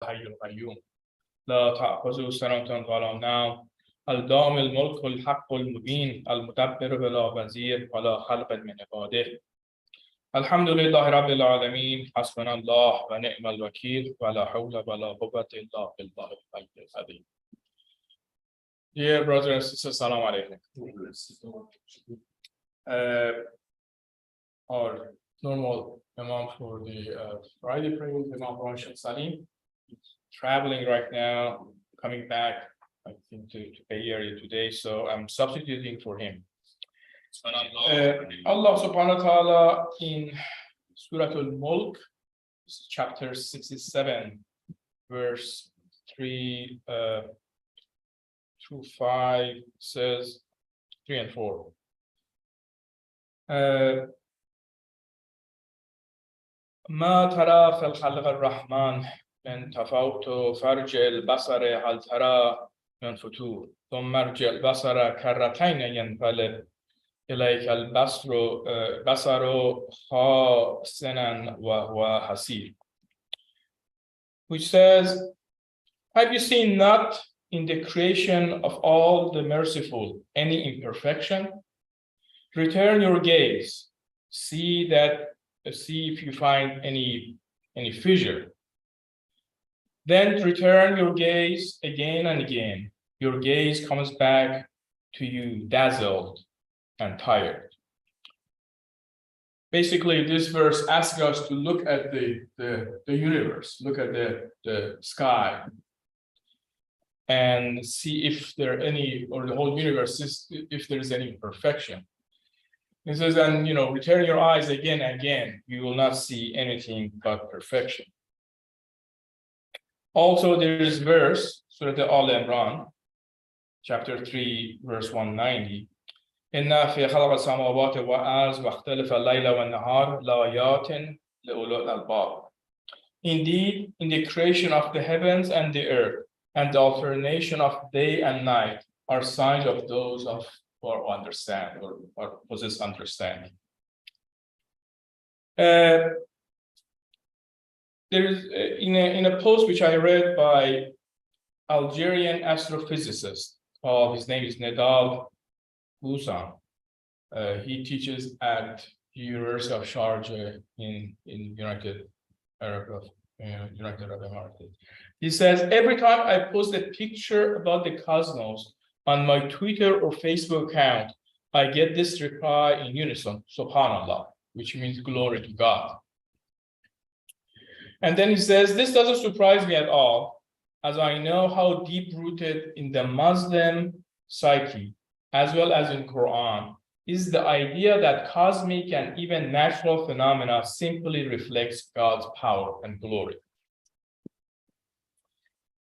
الحي القيوم لا تأخذه سنة ولا نوم الدائم الملك الحق المبين المدبر بلا وزير ولا خلق من عباده الحمد لله رب العالمين حسبنا الله ونعم الوكيل ولا حول ولا قوة إلا بالله العلي العظيم. Dear brothers and sisters, Assalamu alaikum. Our normal Imam for the Friday prayer, Imam Rashid Salim, traveling right now, coming back, I think, to Bay Area today, so I'm substituting for him. Allah subhanahu wa ta'ala in Surah Al-Mulk, chapter 67, verse 3 through 5 says 3 and 4. ما ترى في الخلق الرحمن من تفاوت فرج البصر هل ترى من فتور ثم ارجع البصر كرتين ينقلب إليك البصر خاسئا وهو حسير, which says, have you seen not in the creation of all the merciful any imperfection? Return your gaze, see if you find any fissure. Then return your gaze again and again. Your gaze comes back to you dazzled and tired. Basically, this verse asks us to look at the universe, look at the sky, and see if there are any, or the whole universe, if there is any imperfection. It says, and return your eyes again and again, you will not see anything but perfection. Also, there is verse, Surah Al-Imran, chapter 3, verse 190. إِنَّا فِي خَلْقِ السَّمَاوَاتِ وَالْأَرْضِ وَاخْتِلَافِ اللَّيْلِ وَالنَّهَارِ لَآيَاتٍ لِأُولِي الْأَلْبَابِ. Indeed, in the creation of the heavens and the earth, and the alternation of day and night are signs of those who understand or possess understanding. There is in a post which I read by Algerian astrophysicist called, his name is Nedal Houssam. He teaches at the University of Sharjah in United Arab Emirates. He says, every time I post a picture about the cosmos on my Twitter or Facebook account, I get this reply in unison, Subhanallah, which means glory to God. And then he says, this doesn't surprise me at all, as I know how deep-rooted in the Muslim psyche, as well as in Quran, is the idea that cosmic and even natural phenomena simply reflects God's power and glory.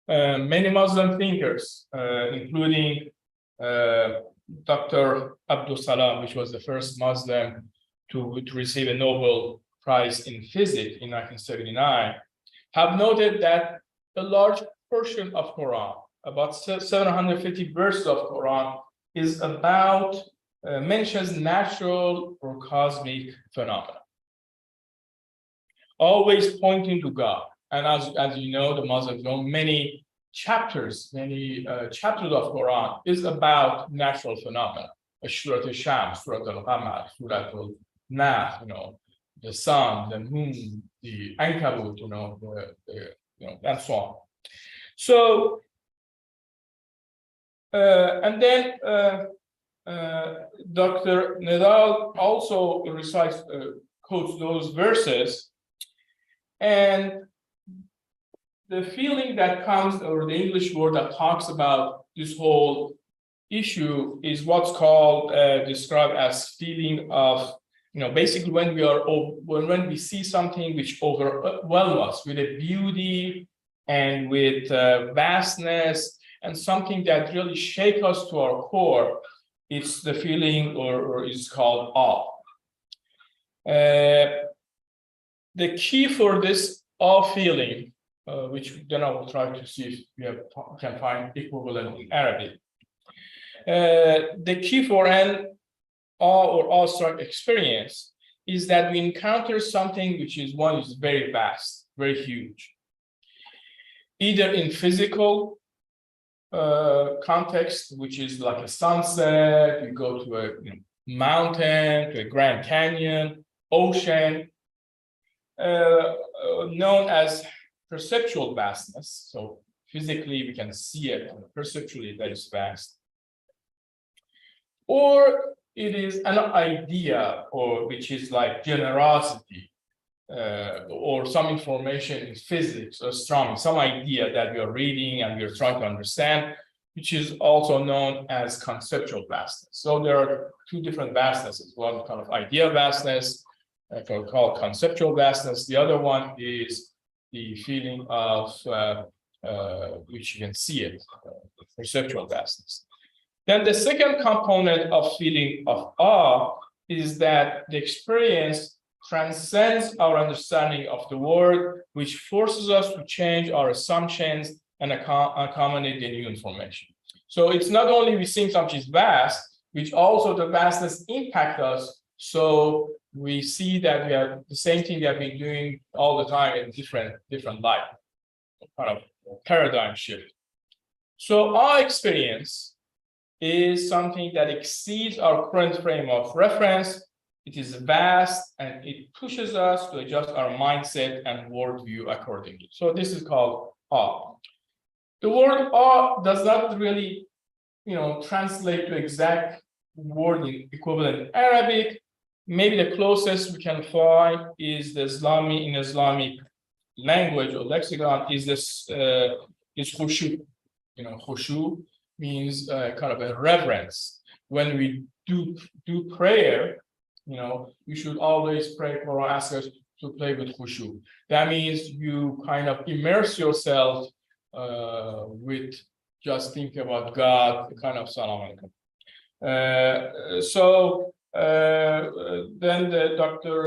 Many Muslim thinkers, including Dr. Abdul Salam, which was the first Muslim to receive a Nobel Prize in Physics in 1979, have noted that a large portion of Quran, about 750 verses of Quran, is about mentions natural or cosmic phenomena, always pointing to God. And as you know, the Muslims know, many chapters of Quran is about natural phenomena. Surat al-Shams, Surat al-Qamar, Surat al-Nahl, the sun, the moon, the Ankabut, and so on. So, and then Dr. Nedal also quotes those verses, and the feeling that comes, or the English word that talks about this whole issue, is what's called, described as feeling of, basically when we see something which overwhelms us with a beauty and with vastness, and something that really shakes us to our core, it's the feeling, or is called awe. The key for this awe feeling, which then I will try to see if we can find equivalent in Arabic. The key for an awe or awestruck experience is that we encounter something which is very vast, very huge. either in physical context, which is like a sunset, you go to a mountain, to a Grand Canyon, ocean, known as perceptual vastness. So physically we can see it, and perceptually that is vast. Or it is an idea, or which is like generosity, or some information in physics, astronomy, some idea that we are reading and we are trying to understand, which is also known as conceptual vastness. So there are two different vastnesses. One kind of idea vastness, called conceptual vastness. The other one is the feeling of which you can see it, perceptual vastness. Then the second component of feeling of awe is that the experience transcends our understanding of the world, which forces us to change our assumptions and accommodate the new information. So it's not only we think something is vast, which also the vastness impact us. So we see that we have the same thing we have been doing all the time in different light, kind of paradigm shift. So our experience is something that exceeds our current frame of reference. It is vast and it pushes us to adjust our mindset and worldview accordingly. So this is called awe. The word awe does not really, translate to exact word equivalent in Arabic. Maybe the closest we can find is the Islamic language or lexicon is this is khushu. Khushu means kind of a reverence. When we do prayer, you should always pray for ask us to play with khushu. That means you kind of immerse yourself with just thinking about God, kind of salam alaikum. Then the Dr.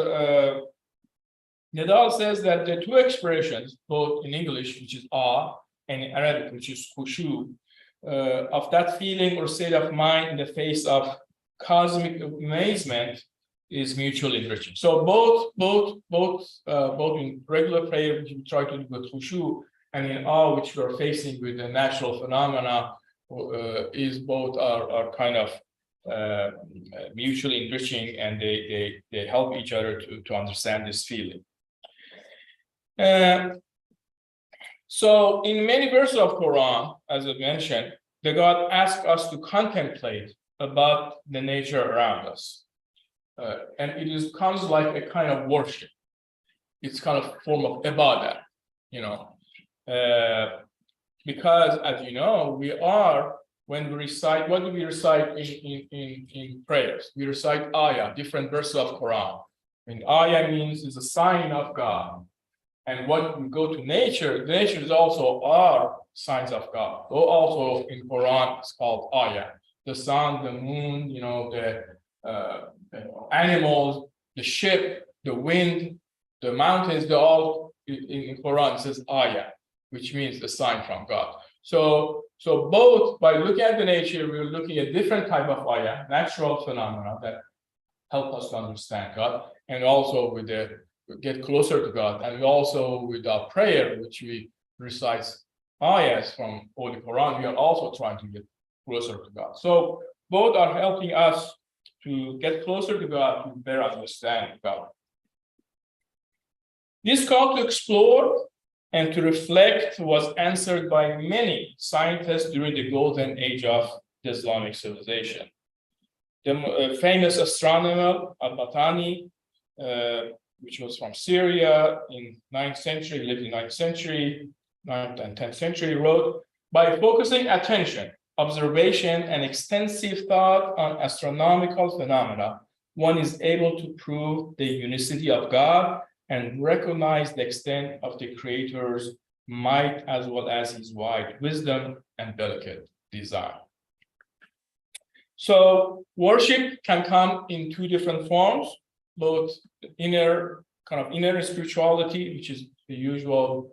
Nadal says that the two expressions, both in English, which is awe, and in Arabic, which is khushu, of that feeling or state of mind in the face of cosmic amazement is mutually enriching. So both in regular prayer, which we try to do with khushu, and in awe, which we are facing with the natural phenomena, is both are kind of mutually enriching, and they help each other to understand this feeling. So in many verses of Quran, as I mentioned, the God asks us to contemplate about the nature around us. And it comes like a kind of worship. It's kind of form of ibadah, because as you know, when we recite, what do we recite in prayers? We recite ayah, different verses of Quran. And ayah means is a sign of God. And when we go to nature, nature is also our signs of God. So also in Quran, it's called ayah. The sun, the moon, the animals, the ship, the wind, the mountains, they're all in Quran, it says ayah, which means the sign from God. So both by looking at the nature, we're looking at different type of ayah, natural phenomena that help us to understand God, and also with get closer to God, and we also with our prayer, which we recite ayahs from Holy Quran, we are also trying to get closer to God. So both are helping us to get closer to God, to better understand God. This call to explore and to reflect was answered by many scientists during the golden age of the Islamic civilization. The famous astronomer Al-Batani, which was from Syria in 9th century, lived in 9th century, 9th and 10th century, wrote, by focusing attention, observation, and extensive thought on astronomical phenomena, one is able to prove the unicity of God and recognize the extent of the Creator's might as well as his wide wisdom and delicate design. So worship can come in two different forms, both inner spirituality, which is the usual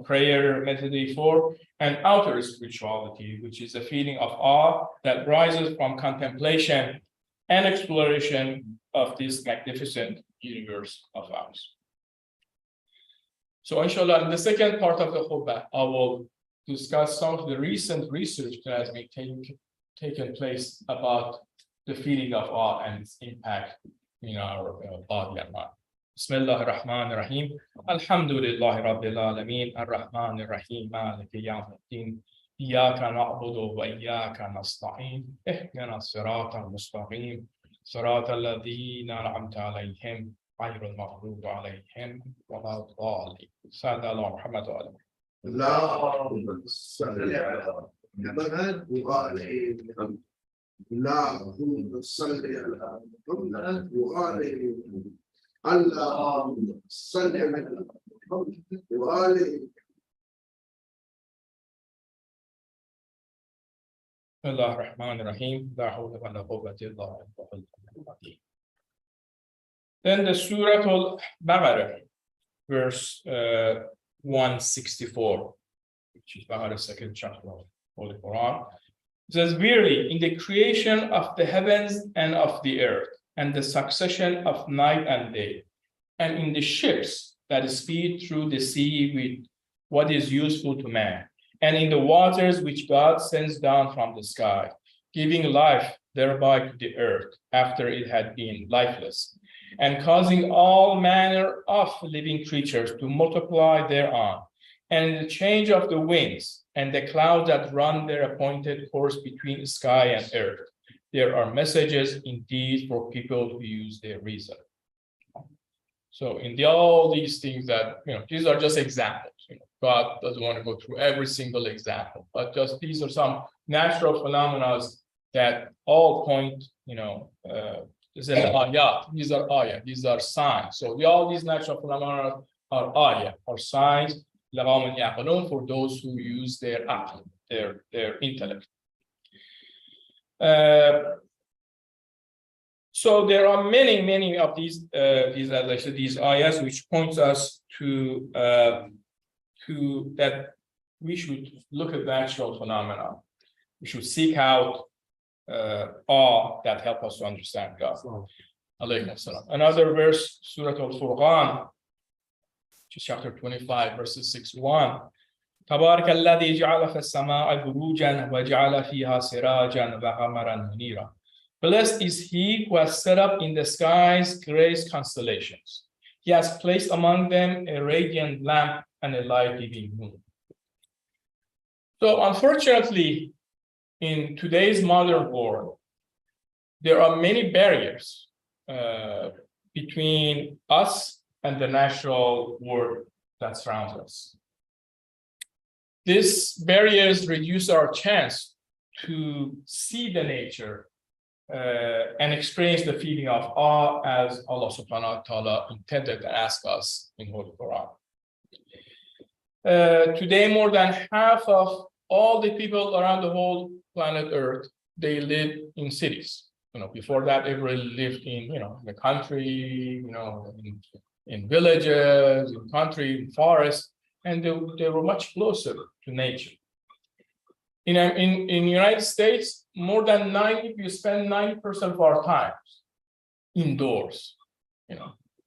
prayer method for, and outer spirituality, which is a feeling of awe that rises from contemplation and exploration of this magnificent universe of ours. So inshallah, in the second part of the khutbah, I will discuss some of the recent research that has been taken place about the feeling of awe and its impact in our body and mind. Bismillah ar-Rahman ar-Rahim. Alhamdulillah Rabbil Alameen. Ar-Rahman ar-Rahim. Maliki yawmiddin. Iyyaka na'budu wa iyyaka nasta'in. Ihdina as-sirata al-mustaqim. Sirata alladhina an'amta alayhim. غير المغضوب عليهم ولا الضالين. سيدنا الله محمد وعلى آله. اللهم صل على محمد وآله محمد. اللهم صل على محمد وآله محمد. اللهم صل على محمد وآله. بسم الله الرحمن الرحيم. لا حول ولا قوة إلا بالله. Then the Surah Al-Baqarah, verse 164, which is Baqarah's second chapter of Holy Quran. It says, "Verily, in the creation of the heavens and of the earth, and the succession of night and day, and in the ships that speed through the sea with what is useful to man, and in the waters which God sends down from the sky, giving life thereby to the earth after it had been lifeless, and causing all manner of living creatures to multiply thereon, and the change of the winds, and the clouds that run their appointed course between sky and earth. There are messages indeed for people who use their reason." So in all these things that, these are just examples. God doesn't want to go through every single example, but just these are some natural phenomena that all point, these are ayat, these are signs. So all these natural phenomena are ayat, or signs, for those who use their aql, their intellect. So there are many of these, as I said, these ayahs which points us to that we should look at natural phenomena. We should seek out awe that help us to understand God. Another verse, Surah Al-Furqan, which is chapter 25, verses 6-1. تبارك الذي جعل في السماء بروجا وجعل فيها سراجا وقمرا منيرا. Blessed is he who has set up in the skies great constellations. He has placed among them a radiant lamp and a light-giving moon. So unfortunately, in today's modern world, there are many barriers between us and the natural world that surrounds us. These barriers reduce our chance to see the nature and experience the feeling of awe as Allah subhanahu wa ta'ala intended and asked us in Holy Quran. Today, more than half of all the people around the whole planet Earth, they live in cities. Before that, everybody lived in, the country, in villages, in country, in forests, and they were much closer to nature. In United States, more than we spend 90% of our time indoors,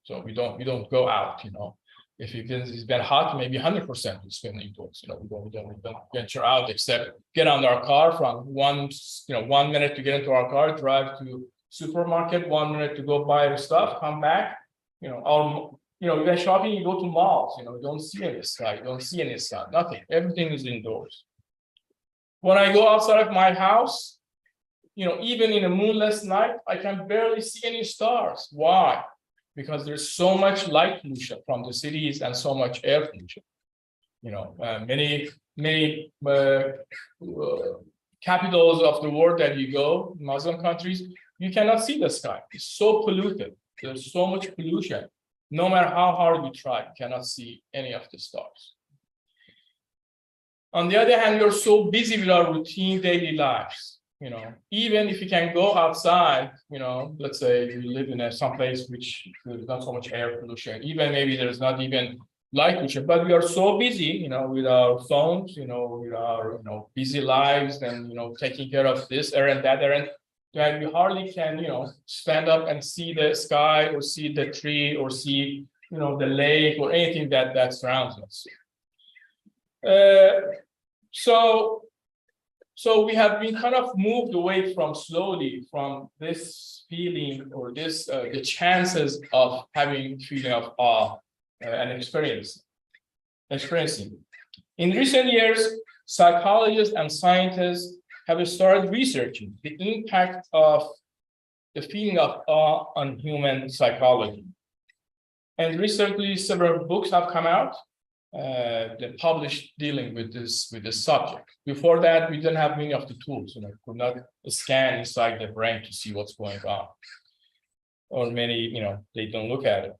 so we don't go out, If it's been hot, maybe 100% we spend indoors. We don't venture out except get on our car from 1 minute to get into our car, drive to supermarket, 1 minute to go buy the stuff, come back. When shopping, you go to malls. You don't see any sky. You don't see any sun. Nothing. Everything is indoors. When I go outside of my house, even in a moonless night, I can barely see any stars. Why? Because there's so much light pollution from the cities and so much air pollution. Many capitals of the world that you go, Muslim countries, you cannot see the sky. It's so polluted. There's so much pollution. No matter how hard you try, you cannot see any of the stars. On the other hand, we're so busy with our routine daily lives. Even if you can go outside, let's say you live in some place which there's not so much air pollution, even maybe there's not even light pollution, but we are so busy, with our phones, with our, busy lives and, taking care of this errand, that errand, that we hardly can, stand up and see the sky or see the tree or see the lake or anything that surrounds us. So we have been kind of moved away slowly from this feeling or the chances of having feeling of awe and experiencing. In recent years, psychologists and scientists have started researching the impact of the feeling of awe on human psychology. And recently, several books have come out that published dealing with this subject. Before that, we didn't have many of the tools. Could not scan inside the brain to see what's going on, or many, they don't look at it.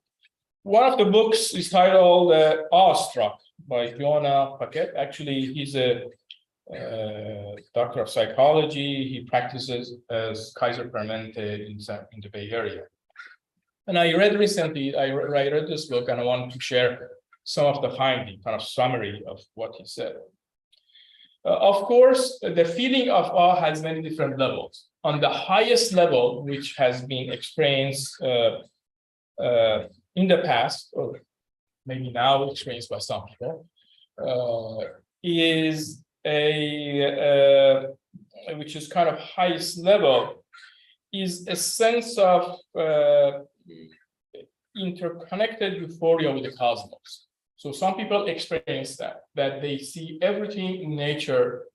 One of the books is titled "Awestruck" by Fiona Paquette. Actually, he's a doctor of psychology. He practices as Kaiser Permanente in the Bay Area. And I read recently, I read this book, and I wanted to share some of the findings, kind of summary of what he said. Of course, the feeling of awe has many different levels. On the highest level, which has been experienced in the past, or maybe now experienced by some people, is which is kind of highest level, is a sense of interconnected euphoria with the cosmos. So some people experience that they see everything in nature.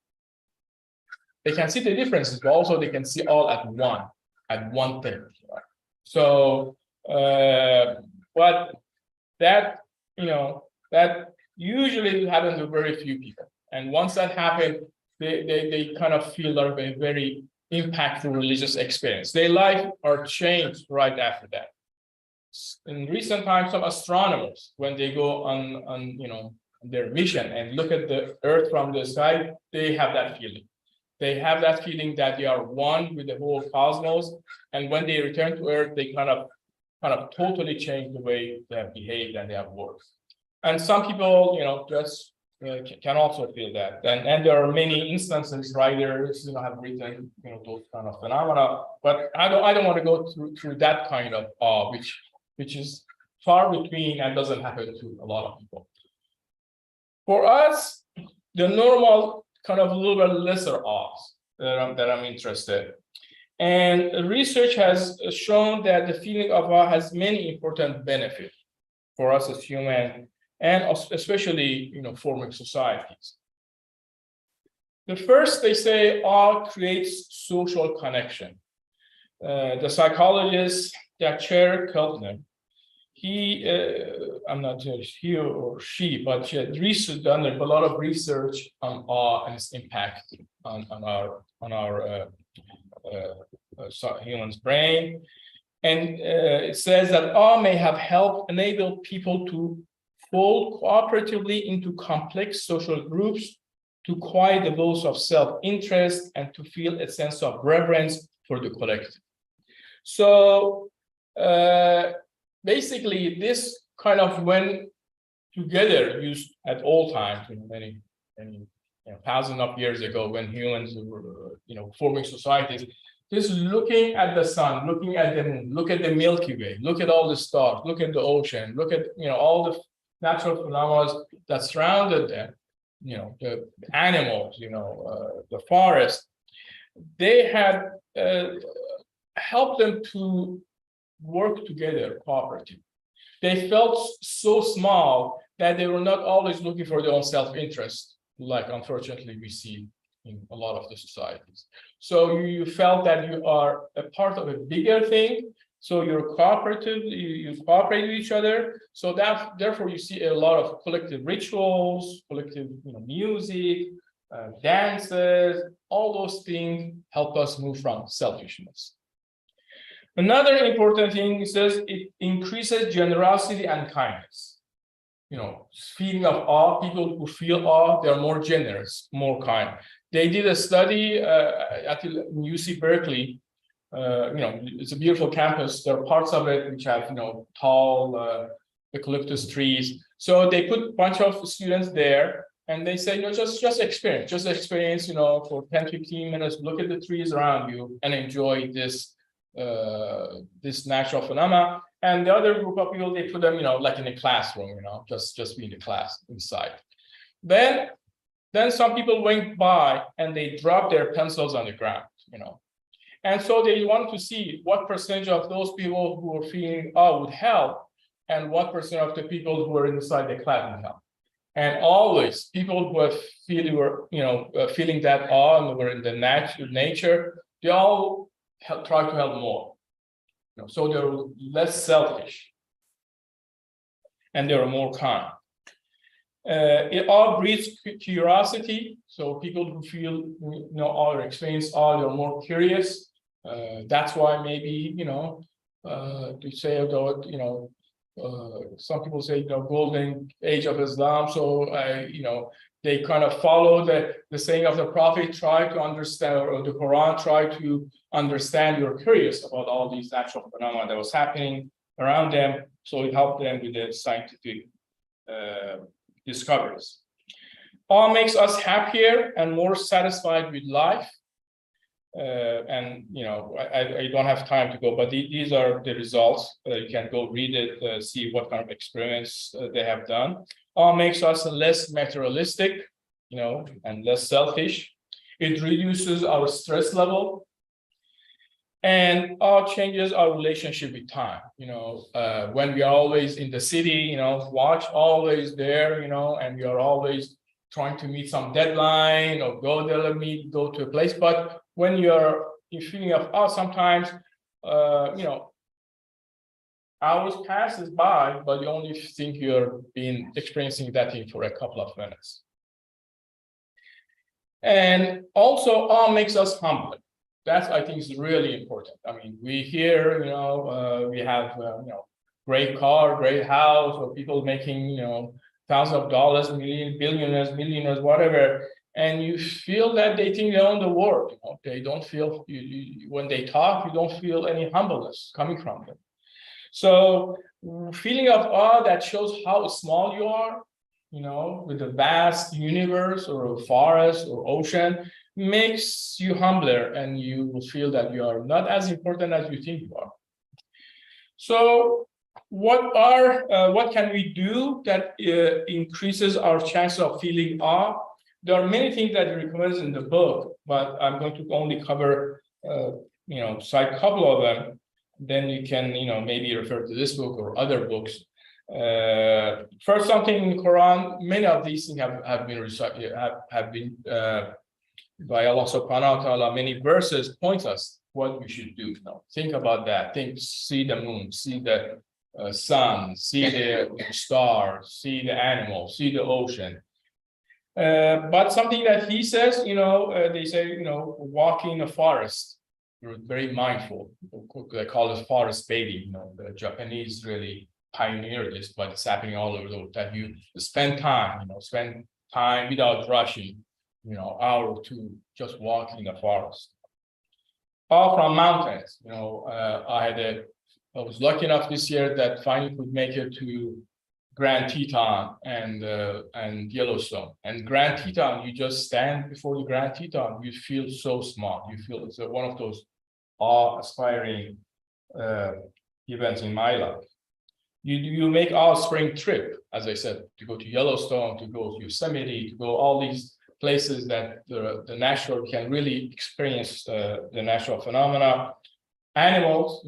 They can see the differences, but also they can see all at one thing. Right? So, but that usually happens to very few people. And once that happens, they kind of feel like a very impactful religious experience. Their life are changed right after that. In recent times, some astronomers, when they go on their mission and look at the Earth from the sky, they have that feeling. They have that feeling that they are one with the whole cosmos. And when they return to Earth, they kind of totally change the way they have behaved and they have worked. And some people, just can also feel that. And there are many instances, writers, have written, those kind of phenomena. But I don't want to go through that kind of awe, which is far between and doesn't happen to a lot of people. For us, the normal kind of a little bit lesser awe that I'm interested. And research has shown that the feeling of awe has many important benefits for us as humans, and especially, forming societies. The first, they say, awe creates social connection. The psychologist, Dr. Keltner, I'm not sure he or she, but she had done a lot of research on awe and its impact on our human's brain. And it says that awe may have helped enable people to fold cooperatively into complex social groups, to quiet the voice of self-interest, and to feel a sense of reverence for the collective. So basically, this kind of went together, used at all times, many thousands of years ago, when humans were, forming societies. Just looking at the sun, looking at the moon, look at the Milky Way, look at all the stars, look at the ocean, look at all the natural phenomena that surrounded them, the animals, the forest. They had helped them to work together cooperatively. They felt so small that they were not always looking for their own self-interest, like unfortunately we see in a lot of the societies. So you felt that you are a part of a bigger thing. So you're cooperative, you cooperate with each other. So that therefore you see a lot of collective rituals, collective music, dances, all those things help us move from selfishness. Another important thing, it says it increases generosity and kindness. Feeling of awe, people who feel awe, they're more generous, more kind. They did a study at UC Berkeley. It's a beautiful campus. There are parts of it which have, tall eucalyptus trees. So they put a bunch of students there, and they say, just experience, for 10, 15 minutes, look at the trees around you and enjoy this natural phenomena. And the other group of people, they put them, like in a classroom, just be in the class inside. Then some people went by and they dropped their pencils on the ground, And so they wanted to see what percentage of those people who were feeling awe would help, and what percent of the people who were inside the class would help. And always, people who were feeling that awe and were in the nature, they all try to help more. So they were less selfish, and they were more kind. It all breeds curiosity. So people who feel, or experience awe, they're more curious. That's why maybe, to say about, some people say, golden age of Islam. So, they kind of follow the saying of the Prophet, try to understand, or the Quran, try to understand. You're curious about all these natural phenomena that was happening around them. So it helped them with the scientific discoveries. All makes us happier and more satisfied with life. And I don't have time to go, but these are the results. You can go read it, see what kind of experiments they have done. All makes us less materialistic, and less selfish. It reduces our stress level, and all changes our relationship with time. When we are always in the city, watch always there, and we are always trying to meet some deadline or go to a place. But when you're feeling of sometimes, hours passes by, but you only think you're experiencing that thing for a couple of minutes. And also, all makes us humble. That, I think, is really important. I mean, we hear, we have, great car, great house, or people making, thousands of dollars, billionaires, millionaires, whatever. And you feel that they think they own the world. They don't feel, when they talk, you don't feel any humbleness coming from them. So, feeling of awe that shows how small you are, with a vast universe or a forest or ocean, makes you humbler, and you will feel that you are not as important as you think you are. So, what can we do that increases our chance of feeling awe? There are many things that he recommends in the book, but I'm going to only cover, cite a couple of them. Then you can, maybe refer to this book or other books. First, something in the Quran, many of these things have been by Allah subhanahu wa ta'ala, many verses point us what we should do. Think about that. See the moon, see the sun, see the stars, see the animals, see the ocean. But something that he says, they say, walking in a forest, you're very mindful. They call it forest bathing. The Japanese really pioneered this, but it's happening all over the world. That you spend time without rushing, hour or two, just walking in the forest. All from mountains. I was lucky enough this year that finally could make it to Grand Teton and Yellowstone. And Grand Teton, you just stand before the Grand Teton, you feel so small. You feel it's one of those awe-inspiring events in my life. You make our spring trip, as I said, to go to Yellowstone, to go to Yosemite, to go all these places that the natural can really experience the natural phenomena. Animals,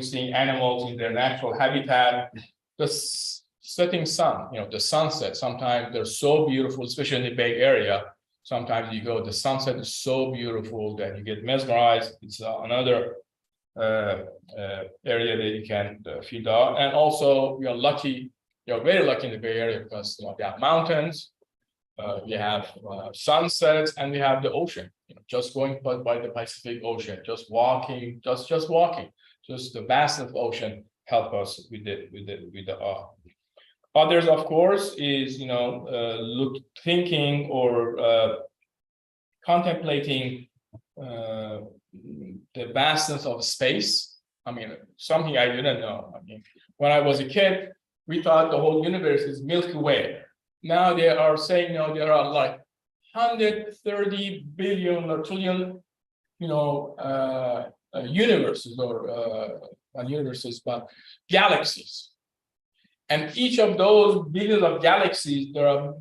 seeing animals in their natural habitat. The setting sun, the sunset, sometimes they're so beautiful, especially in the Bay Area. Sometimes you go, the sunset is so beautiful that you get mesmerized. It's another area that you can feel that. And also, we are very lucky in the Bay Area because we have mountains, we have sunsets, and we have the ocean. Just going by the Pacific Ocean, just walking, just the vastness of ocean help us with the awe. Others, of course, is thinking or contemplating the vastness of space. I mean, something I didn't know. I mean, when I was a kid, we thought the whole universe is Milky Way. Now they are saying, there are like 130 billion or trillion, universes or not universes, but galaxies. And each of those billions of galaxies, there are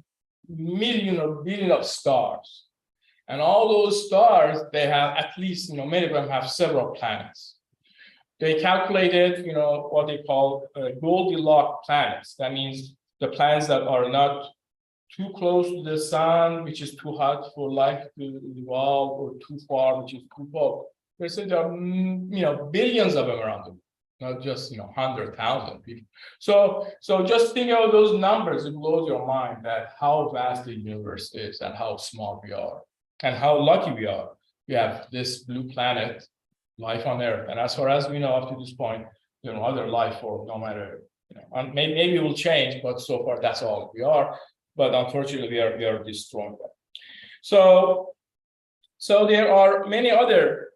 millions or billions of stars. And all those stars, they have at least, many of them have several planets. They calculated, what they call Goldilocks planets. That means the planets that are not too close to the sun, which is too hot for life to evolve, or too far, which is too cold. They said there are, billions of them around the world, not just 100,000 people. So just think of those numbers. It blows your mind that how vast the universe is and how small we are, and how lucky we are. We have this blue planet, life on Earth, and as far as we know up to this point, other life form, no matter, maybe it will change, but so far that's all we are. But unfortunately, we are destroying that. So there are many other.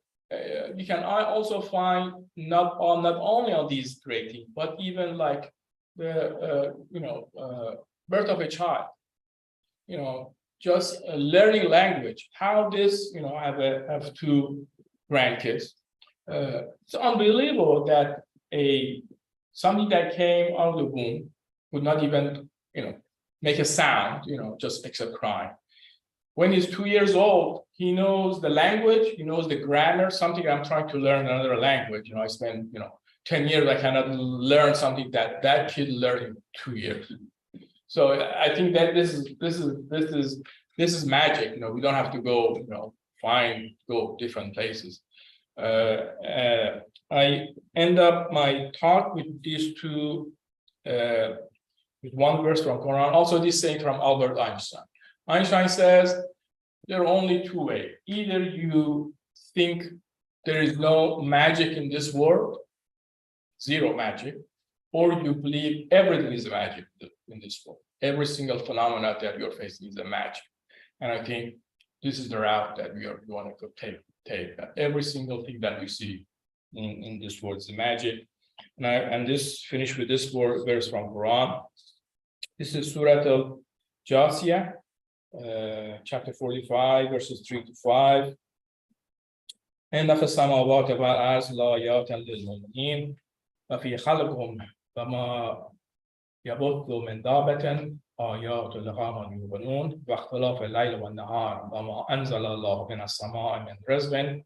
You can also find not only on these great things, but even like the birth of a child. Just learning language. How this, I have two grandkids. It's unbelievable that something that came out of the womb could not even, make a sound, just except crying. When he's 2 years old, he knows the language, he knows the grammar, something I'm trying to learn another language. I spent, 10 years, I cannot learn something that kid learned in 2 years. So I think that this is magic. We don't have to go, go different places. I end up my talk with these two, with one verse from Quran. Also, this saying from Albert Einstein. Einstein says there are only two ways. Either you think there is no magic in this world, zero magic, or you believe everything is magic in this world. Every single phenomenon that you're facing is a magic. And I think this is the route that we want to take. That every single thing that we see in this world is magic. And this finish with this verse from Quran. This is Surah Al-Jasiyah, chapter 45, verses 3 to 5. إن في السماوات والأرض لآيات للمؤمنين وفي خلقهم وما يبث من دابة آيات لقوم يؤمنون واختلاف الليل والنهار وما أنزل الله من السماء من رزق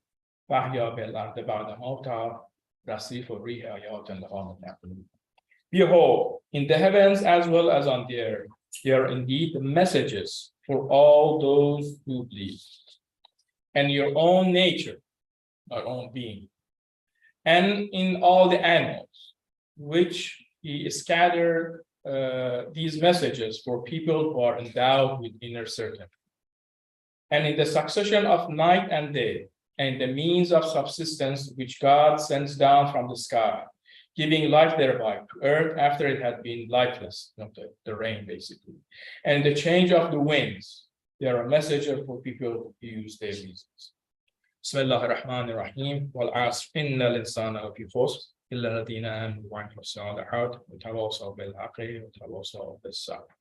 فأحيا بالأرض بعد موتها رصيف الريح آيات لقوم يعقلون. Behold, in the heavens as well as on the earth, there are indeed messages for all those who believe, and your own nature, our own being, and in all the animals, which he scattered these messages for people who are endowed with inner certainty, and in the succession of night and day, and the means of subsistence which God sends down from the sky, giving life thereby to earth after it had been lifeless, the rain basically, and the change of the winds. There are messengers for people who use their reasons. Bismillah ar-Rahman ar-Rahim. Wal asr inna al-insana lafi khusr illa alladhina amanu wa 'amilus salihati wa tawasaw bil haqqi wa tawasaw bis sabr.